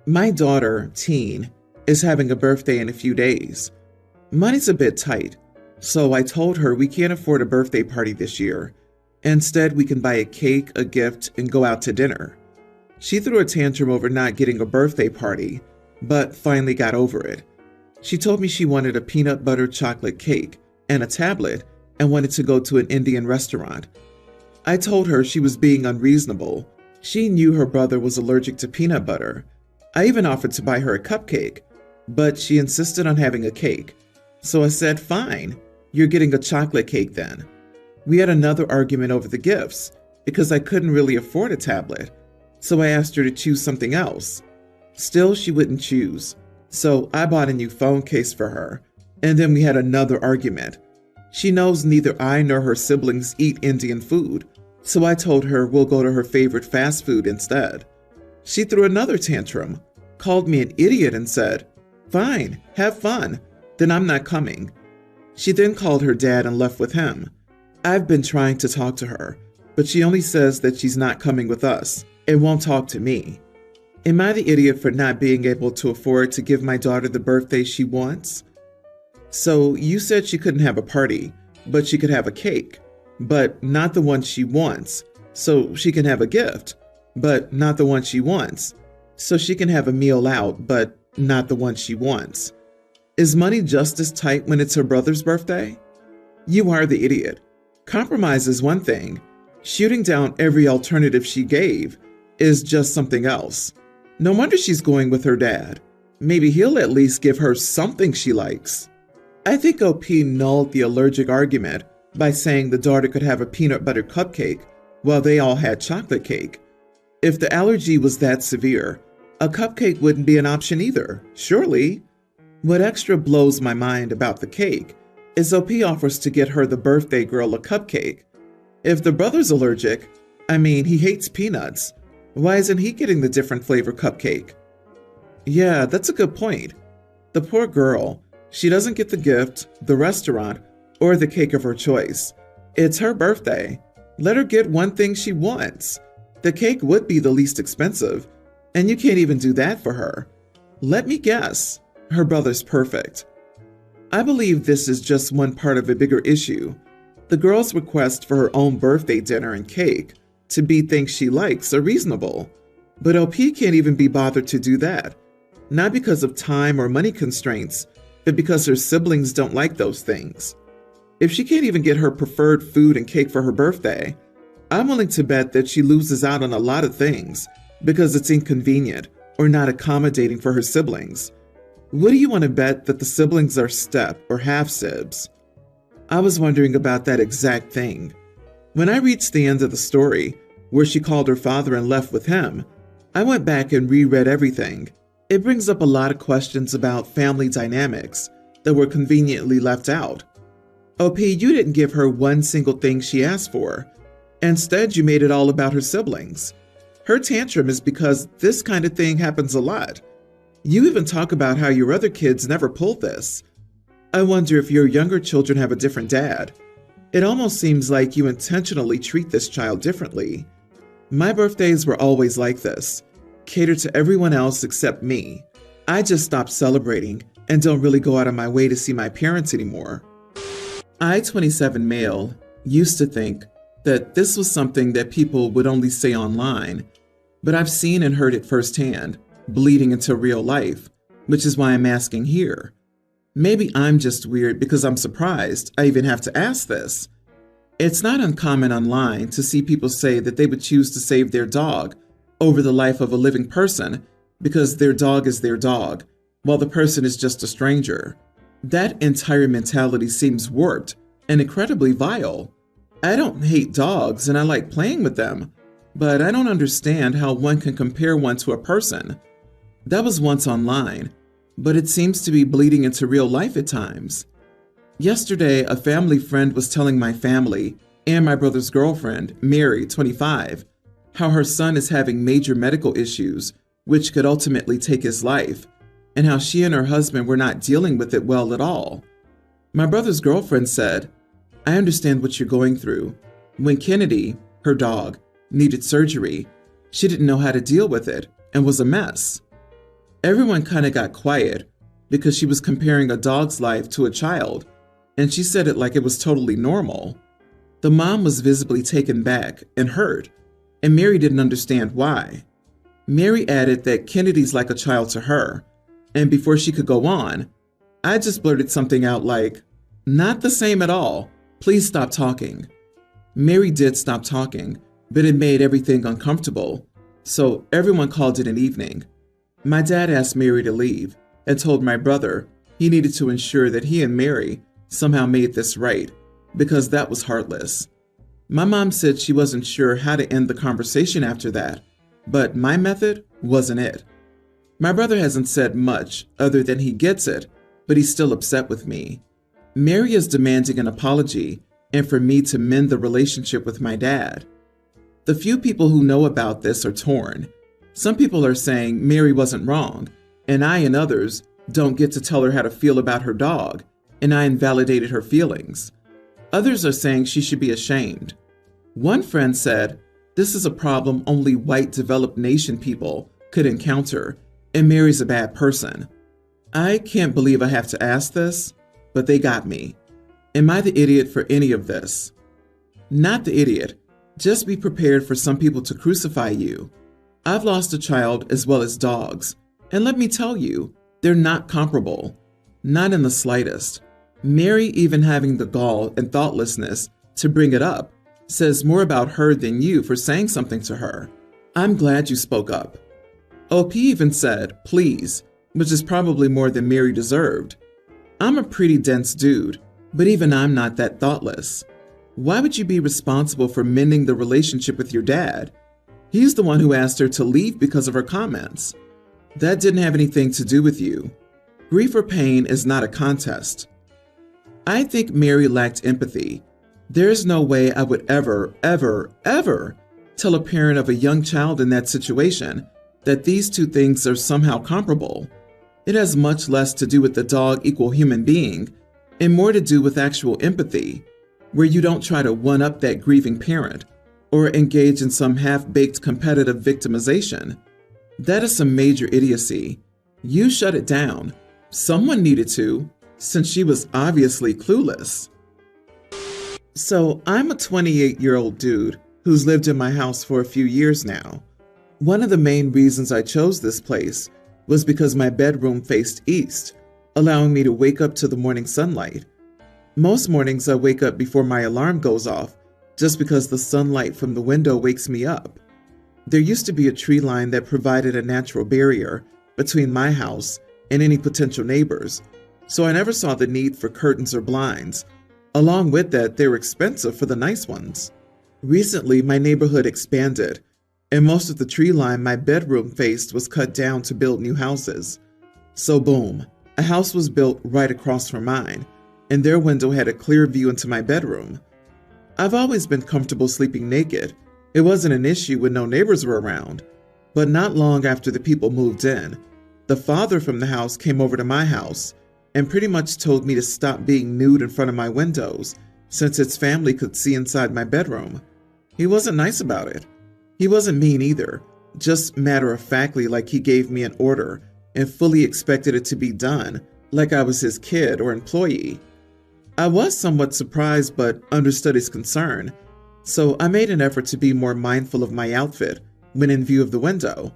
My daughter, Teen, is having a birthday in a few days. Money's a bit tight, so I told her we can't afford a birthday party this year. Instead, we can buy a cake, a gift, and go out to dinner. She threw a tantrum over not getting a birthday party, but finally got over it. She told me she wanted a peanut butter chocolate cake and a tablet and wanted to go to an Indian restaurant. I told her she was being unreasonable. She knew her brother was allergic to peanut butter. I even offered to buy her a cupcake, but she insisted on having a cake. So I said, fine, you're getting a chocolate cake then. We had another argument over the gifts because I couldn't really afford a tablet. So I asked her to choose something else. Still, she wouldn't choose. So I bought a new phone case for her, and then we had another argument. She knows neither I nor her siblings eat Indian food, so I told her we'll go to her favorite fast food instead. She threw another tantrum, called me an idiot and said, fine, have fun, then I'm not coming. She then called her dad and left with him. I've been trying to talk to her, but she only says that she's not coming with us and won't talk to me. Am I the idiot for not being able to afford to give my daughter the birthday she wants? So you said she couldn't have a party, but she could have a cake, but not the one she wants. So she can have a gift, but not the one she wants. So she can have a meal out, but not the one she wants. Is money just as tight when it's her brother's birthday? You are the idiot. Compromise is one thing. Shooting down every alternative she gave is just something else. No wonder she's going with her dad. Maybe he'll at least give her something she likes. I think OP nulled the allergic argument by saying the daughter could have a peanut butter cupcake while they all had chocolate cake. If the allergy was that severe, a cupcake wouldn't be an option either, surely. What extra blows my mind about the cake is OP offers to get her the birthday girl a cupcake. If the brother's allergic, he hates peanuts, why isn't he getting the different flavor cupcake? Yeah, that's a good point. The poor girl, she doesn't get the gift, the restaurant, or the cake of her choice. It's her birthday. Let her get one thing she wants. The cake would be the least expensive, and you can't even do that for her. Let me guess, her brother's perfect. I believe this is just one part of a bigger issue. The girl's request for her own birthday dinner and cake to be things she likes are reasonable, but OP can't even be bothered to do that. Not because of time or money constraints, but because her siblings don't like those things. If she can't even get her preferred food and cake for her birthday, I'm willing to bet that she loses out on a lot of things because it's inconvenient or not accommodating for her siblings. What do you want to bet that the siblings are step or half-sibs? I was wondering about that exact thing. When I reached the end of the story, where she called her father and left with him, I went back and reread everything. It brings up a lot of questions about family dynamics that were conveniently left out. OP, you didn't give her one single thing she asked for. Instead, you made it all about her siblings. Her tantrum is because this kind of thing happens a lot. You even talk about how your other kids never pulled this. I wonder if your younger children have a different dad. It almost seems like you intentionally treat this child differently. My birthdays were always like this, catered to everyone else except me. I just stopped celebrating and don't really go out of my way to see my parents anymore. I, 27 male, used to think that this was something that people would only say online, but I've seen and heard it firsthand, bleeding into real life, which is why I'm asking here. Maybe I'm just weird because I'm surprised I even have to ask this. It's not uncommon online to see people say that they would choose to save their dog over the life of a living person because their dog is their dog, while the person is just a stranger. That entire mentality seems warped and incredibly vile. I don't hate dogs and I like playing with them, but I don't understand how one can compare one to a person. That was once online, but it seems to be bleeding into real life at times. Yesterday, a family friend was telling my family and my brother's girlfriend, Mary, 25, how her son is having major medical issues, which could ultimately take his life, and how she and her husband were not dealing with it well at all. My brother's girlfriend said, I understand what you're going through. When Kennedy, her dog, needed surgery, she didn't know how to deal with it and was a mess. Everyone kind of got quiet because she was comparing a dog's life to a child, and she said it like it was totally normal. The mom was visibly taken back and hurt, and Mary didn't understand why. Mary added that Kennedy's like a child to her, and before she could go on, I just blurted something out like, "Not the same at all. Please stop talking." Mary did stop talking, but it made everything uncomfortable, so everyone called it an evening. My dad asked Mary to leave and told my brother he needed to ensure that he and Mary somehow made this right, because that was heartless. My mom said she wasn't sure how to end the conversation after that, but my method wasn't it. My brother hasn't said much other than he gets it, but he's still upset with me. Mary is demanding an apology and for me to mend the relationship with my dad. The few people who know about this are torn. Some people are saying Mary wasn't wrong, and I and others don't get to tell her how to feel about her dog, and I invalidated her feelings. Others are saying she should be ashamed. One friend said, "This is a problem only white developed nation people could encounter, and Mary's a bad person." I can't believe I have to ask this, but they got me. Am I the idiot for any of this? Not the idiot. Just be prepared for some people to crucify you. I've lost a child as well as dogs, and let me tell you, they're not comparable. Not in the slightest. Mary even having the gall and thoughtlessness to bring it up says more about her than you for saying something to her. I'm glad you spoke up. OP even said, "Please," which is probably more than Mary deserved. I'm a pretty dense dude, but even I'm not that thoughtless. Why would you be responsible for mending the relationship with your dad? He's the one who asked her to leave because of her comments. That didn't have anything to do with you. Grief or pain is not a contest. I think Mary lacked empathy. There is no way I would ever tell a parent of a young child in that situation that these two things are somehow comparable. It has much less to do with the dog equal human being and more to do with actual empathy, where you don't try to one-up that grieving parent or engage in some half-baked competitive victimization. That is some major idiocy. You shut it down. Someone needed to, since she was obviously clueless. So I'm a 28-year-old dude who's lived in my house for a few years now. One of the main reasons I chose this place was because my bedroom faced east, allowing me to wake up to the morning sunlight. Most mornings I wake up before my alarm goes off, just because the sunlight from the window wakes me up. There used to be a tree line that provided a natural barrier between my house and any potential neighbors, so I never saw the need for curtains or blinds. Along with that, they were expensive for the nice ones. Recently, my neighborhood expanded, and most of the tree line my bedroom faced was cut down to build new houses. So boom, a house was built right across from mine, and their window had a clear view into my bedroom. I've always been comfortable sleeping naked. It wasn't an issue when no neighbors were around. But not long after the people moved in, the father from the house came over to my house and pretty much told me to stop being nude in front of my windows since his family could see inside my bedroom. He wasn't nice about it. He wasn't mean either, just matter-of-factly like he gave me an order and fully expected it to be done like I was his kid or employee. I was somewhat surprised but understood his concern, so I made an effort to be more mindful of my outfit when in view of the window.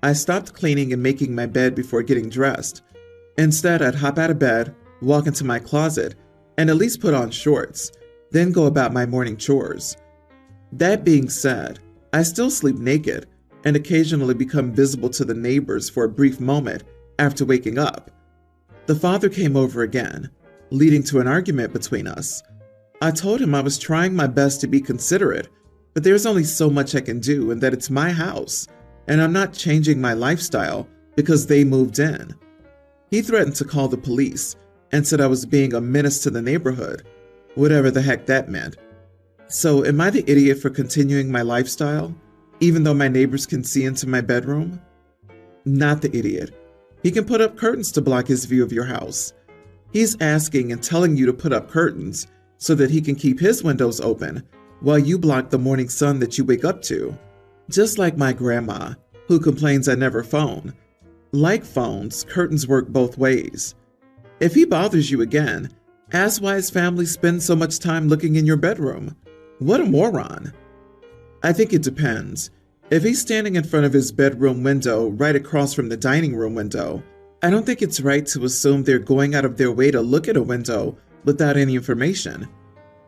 I stopped cleaning and making my bed before getting dressed. Instead, I'd hop out of bed, walk into my closet, and at least put on shorts, then go about my morning chores. That being said, I still sleep naked and occasionally become visible to the neighbors for a brief moment after waking up. The father came over again, leading to an argument between us. I told him I was trying my best to be considerate, but there's only so much I can do and that it's my house, and I'm not changing my lifestyle because they moved in. He threatened to call the police and said I was being a menace to the neighborhood, whatever the heck that meant. So am I the idiot for continuing my lifestyle, even though my neighbors can see into my bedroom? Not the idiot. He can put up curtains to block his view of your house. He's asking and telling you to put up curtains so that he can keep his windows open while you block the morning sun that you wake up to. Just like my grandma, who complains I never phone. Like phones, curtains work both ways. If he bothers you again, ask why his family spends so much time looking in your bedroom. What a moron. I think it depends. If he's standing in front of his bedroom window right across from the dining room window, I don't think it's right to assume they're going out of their way to look at a window without any information.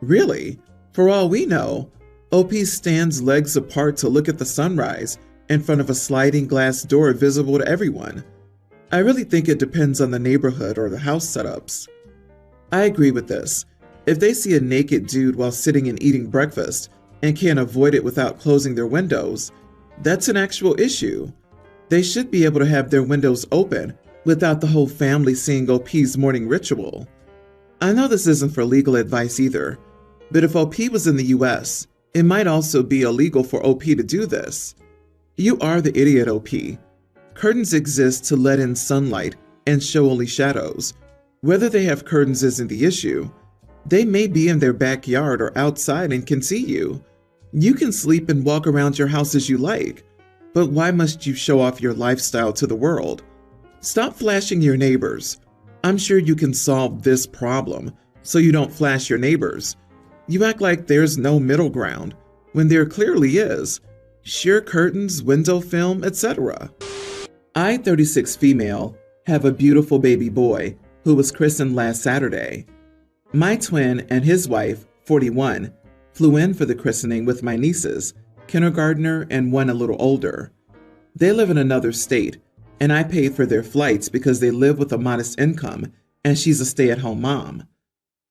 Really, for all we know, OP stands legs apart to look at the sunrise in front of a sliding glass door visible to everyone. I really think it depends on the neighborhood or the house setups. I agree with this. If they see a naked dude while sitting and eating breakfast and can't avoid it without closing their windows, that's an actual issue. They should be able to have their windows open without the whole family seeing OP's morning ritual. I know this isn't for legal advice either, but if OP was in the US, it might also be illegal for OP to do this. You are the idiot, OP. Curtains exist to let in sunlight and show only shadows. Whether they have curtains isn't the issue. They may be in their backyard or outside and can see you. You can sleep and walk around your house as you like, but why must you show off your lifestyle to the world? Stop flashing your neighbors. I'm sure you can solve this problem so you don't flash your neighbors. You act like there's no middle ground when there clearly is. Sheer curtains, window film, etc. I, 36 female, have a beautiful baby boy who was christened last Saturday. My twin and his wife, 41, flew in for the christening with my nieces, kindergartner and one a little older. They live in another state, and I paid for their flights because they live with a modest income and she's a stay-at-home mom.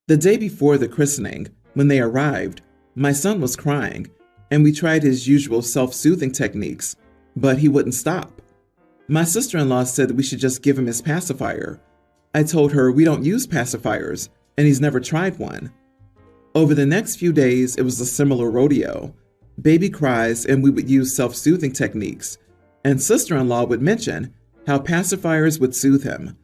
The day before the christening, when they arrived, my son was crying, and we tried his usual self-soothing techniques, but he wouldn't stop. My sister-in-law said that we should just give him his pacifier. I told her we don't use pacifiers, and he's never tried one. Over the next few days, it was a similar rodeo. Baby cries, and we would use self-soothing techniques, and sister-in-law would mention how pacifiers would soothe him.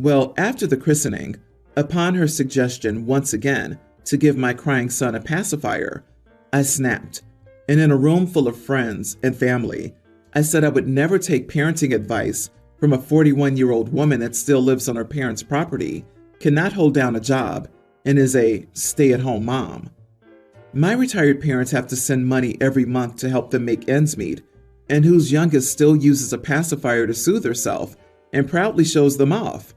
Well, after the christening, upon her suggestion once again to give my crying son a pacifier, I snapped, and in a room full of friends and family, I said I would never take parenting advice from a 41-year-old woman that still lives on her parents' property, cannot hold down a job, and is a stay-at-home mom. My retired parents have to send money every month to help them make ends meet, and whose youngest still uses a pacifier to soothe herself and proudly shows them off.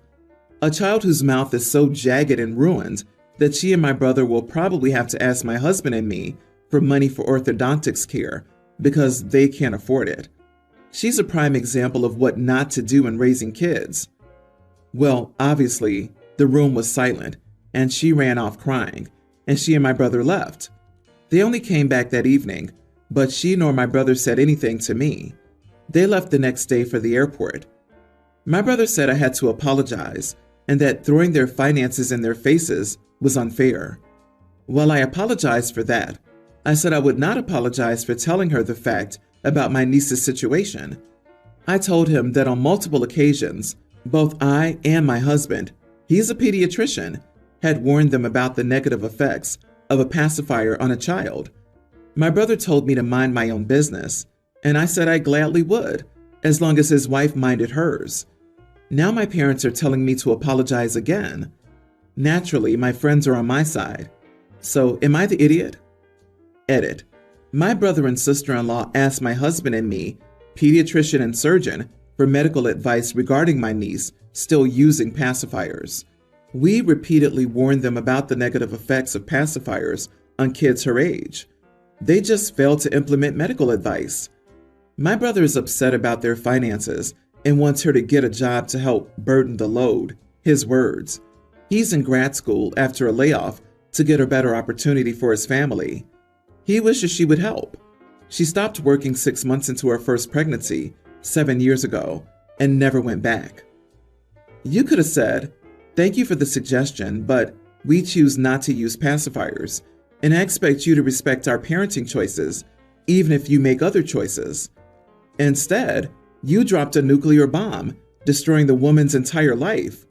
A child whose mouth is so jagged and ruined that she and my brother will probably have to ask my husband and me for money for orthodontics care because they can't afford it. She's a prime example of what not to do in raising kids. Well, obviously, the room was silent, and she ran off crying, and she and my brother left. They only came back that evening, but she nor my brother said anything to me. They left the next day for the airport. My brother said I had to apologize, and that throwing their finances in their faces was unfair. While I apologized for that, I said I would not apologize for telling her the fact about my niece's situation. I told him that on multiple occasions, both I and my husband, he's a pediatrician, had warned them about the negative effects of a pacifier on a child. My brother told me to mind my own business, and I said I gladly would, as long as his wife minded hers. Now my parents are telling me to apologize again. Naturally, my friends are on my side. So, am I the idiot? Edit. My brother and sister-in-law asked my husband and me, pediatrician and surgeon, for medical advice regarding my niece still using pacifiers. We repeatedly warned them about the negative effects of pacifiers on kids her age. They just failed to implement medical advice. My brother is upset about their finances and wants her to get a job to help burden the load, his words. He's in grad school after a layoff to get a better opportunity for his family. He wishes she would help. She stopped working 6 months into her first pregnancy 7 years ago and never went back. You could have said, "Thank you for the suggestion, but we choose not to use pacifiers, and I expect you to respect our parenting choices, even if you make other choices." Instead, you dropped a nuclear bomb, destroying the woman's entire life.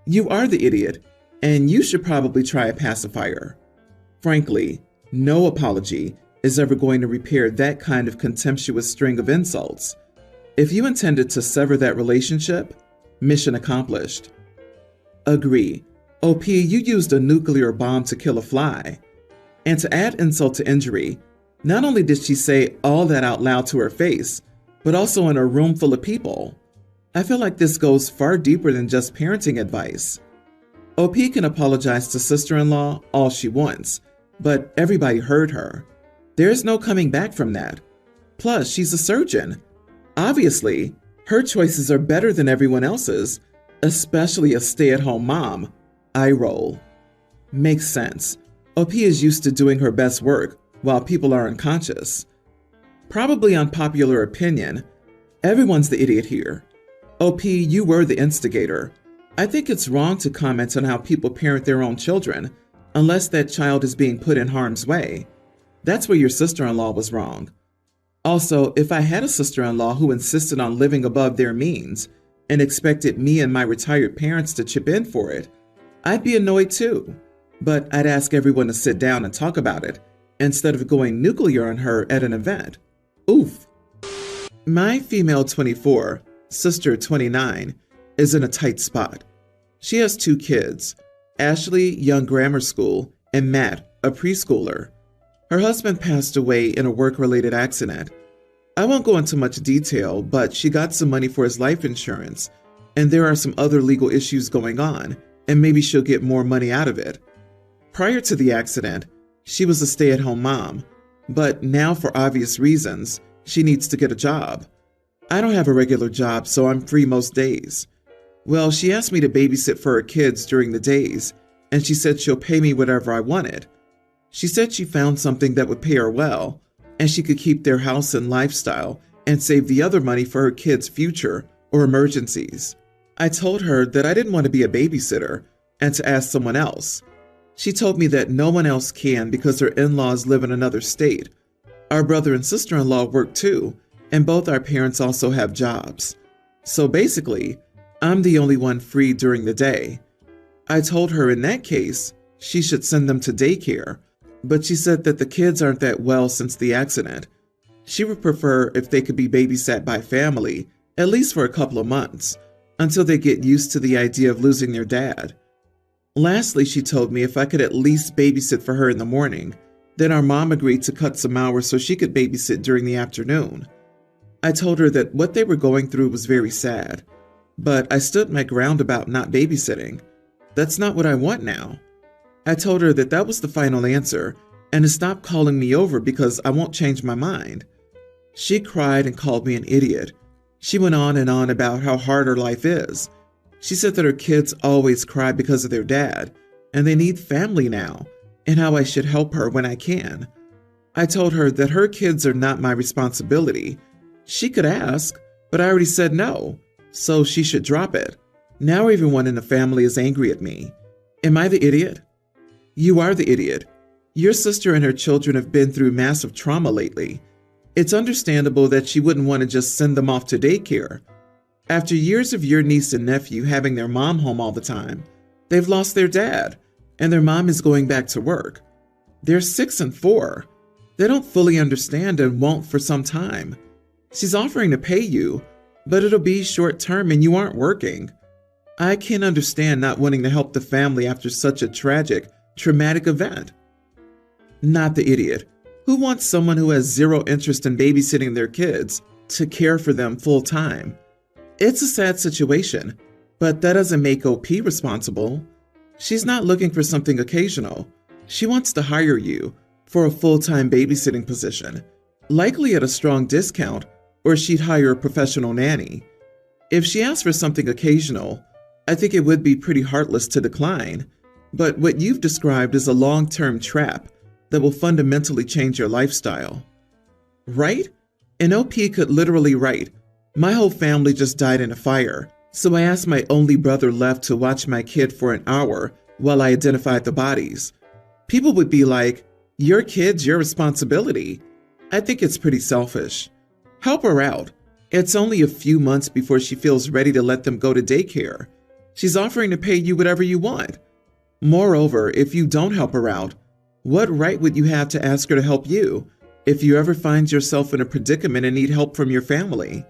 You are the idiot, and you should probably try a pacifier. Frankly, no apology is ever going to repair that kind of contemptuous string of insults. If you intended to sever that relationship, mission accomplished. Agree. OP, you used a nuclear bomb to kill a fly. And to add insult to injury, not only did she say all that out loud to her face, but also in a room full of people. I feel like this goes far deeper than just parenting advice. OP can apologize to sister-in-law all she wants, but everybody heard her. There's no coming back from that. Plus, she's a surgeon. Obviously, her choices are better than everyone else's, especially a stay-at-home mom. Eye roll. Makes sense. OP is used to doing her best work while people are unconscious. Probably unpopular opinion. Everyone's the idiot here. OP, you were the instigator. I think it's wrong to comment on how people parent their own children unless that child is being put in harm's way. That's where your sister-in-law was wrong. Also, if I had a sister-in-law who insisted on living above their means and expected me and my retired parents to chip in for it, I'd be annoyed too. But I'd ask everyone to sit down and talk about it instead of going nuclear on her at an event. Oof. My female 24, sister 29, is in a tight spot. She has 2 kids, Ashley, young grammar school, and Matt, a preschooler. Her husband passed away in a work-related accident. I won't go into much detail, but she got some money for his life insurance, and there are some other legal issues going on, and maybe she'll get more money out of it. Prior to the accident, she was a stay-at-home mom, but now for obvious reasons, she needs to get a job. I don't have a regular job, so I'm free most days. Well, she asked me to babysit for her kids during the days, and she said she'll pay me whatever I wanted. She said she found something that would pay her well, and she could keep their house and lifestyle and save the other money for her kids' future or emergencies. I told her that I didn't want to be a babysitter and to ask someone else. She told me that no one else can because her in-laws live in another state. Our brother and sister-in-law work too, and both our parents also have jobs. So basically, I'm the only one free during the day. I told her in that case, she should send them to daycare, but she said that the kids aren't that well since the accident. She would prefer if they could be babysat by family, at least for a couple of months, until they get used to the idea of losing their dad. Lastly, she told me if I could at least babysit for her in the morning, then our mom agreed to cut some hours so she could babysit during the afternoon. I told her that what they were going through was very sad, but I stood my ground about not babysitting. That's not what I want now. I told her that that was the final answer and to stop calling me over because I won't change my mind. She cried and called me an idiot. She went on and on about how hard her life is. She said that her kids always cry because of their dad, and they need family now, and how I should help her when I can. I told her that her kids are not my responsibility. She could ask, but I already said no, so she should drop it. Now everyone in the family is angry at me. Am I the idiot? You are the idiot. Your sister and her children have been through massive trauma lately. It's understandable that she wouldn't want to just send them off to daycare. After years of your niece and nephew having their mom home all the time, they've lost their dad, and their mom is going back to work. They're 6 and 4. They don't fully understand and won't for some time. She's offering to pay you, but it'll be short term and you aren't working. I can understand not wanting to help the family after such a tragic, traumatic event. Not the idiot. Who wants someone who has zero interest in babysitting their kids to care for them full time? It's a sad situation, but that doesn't make OP responsible. She's not looking for something occasional. She wants to hire you for a full-time babysitting position, likely at a strong discount, or she'd hire a professional nanny. If she asked for something occasional, I think it would be pretty heartless to decline, but what you've described is a long-term trap that will fundamentally change your lifestyle. Right? An OP could literally write, "My whole family just died in a fire, so I asked my only brother left to watch my kid for an hour while I identified the bodies." People would be like, "Your kid's your responsibility." I think it's pretty selfish. Help her out. It's only a few months before she feels ready to let them go to daycare. She's offering to pay you whatever you want. Moreover, if you don't help her out, what right would you have to ask her to help you if you ever find yourself in a predicament and need help from your family?